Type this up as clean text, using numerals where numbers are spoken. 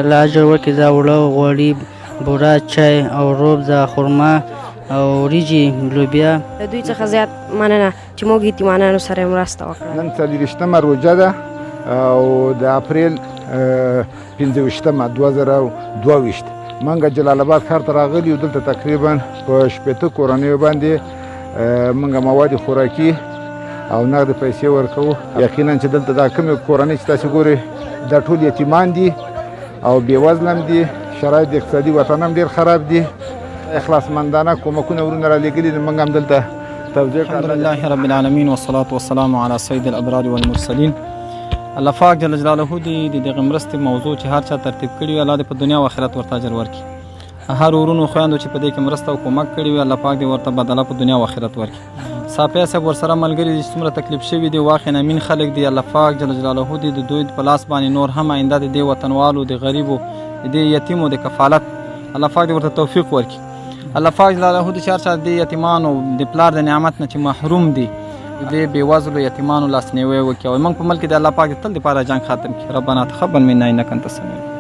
الله اجر ورکړي. دا اوړه غوړي بوره چای او روب دا خرما او وریجې لوبیا. د دوی څخه زیات مننه چې موږ یتیمانانو سره مرسته وکړه. نن 40مه روژه ده او د اپریل 15مه 2022 موږ جلال آباد ښار ته راغلي یو. دلته تقریبا په 80 کورنیو باندې موږ مواد خوراکي او نغد پیسې ورکوو. یقینا چې دلته دا کومې کورنۍ چې تاسې ګورئ دا ټول یتیمان دي او بېوزله هم دي. شرایط اقتصادي وطن هم ډېر خراب دي. اخلاصمندانه کومکونه ورونه رالیږلي دي. موږ هم دلته توجیه کړو. الحمدلله رب العالمین والصلاة والسلام علی سید الابرار والمرسلین. الله پاک جل جلاله دې د دغه مرستې موضوع چې هر چا ترتیب کړي وي الله دې په دنیا او آخرت ورته اجر ورکړي. هر ورونو خویندو چې په دې کې مرسته او کومک کړي وي الله پاک دې ورته بدله په دنیا او آخرت ورکړي. صافیه صاحب ورسره ملګري دي چې څومره تکلیف شوي دي واقعا امین خلک دي. الله پاک جل جلاله دې د دوی په لاس باندې نور هم آینده د دې وطنوالو د غریبو د یتیمو د کفالت الله پاک دې ورته توفیق ورکړي. الله پاک جل جلاله دې چې هر چا د یتیمانو د پلار د نعمت نه چې محروم دي د بېوزلو یتیمانو لاسنیوی وکړي. او موږ په ملک کې د الله پاک د تل دپاره جنګ ختم کړي. ربنا تقبل منا انک انت السمیع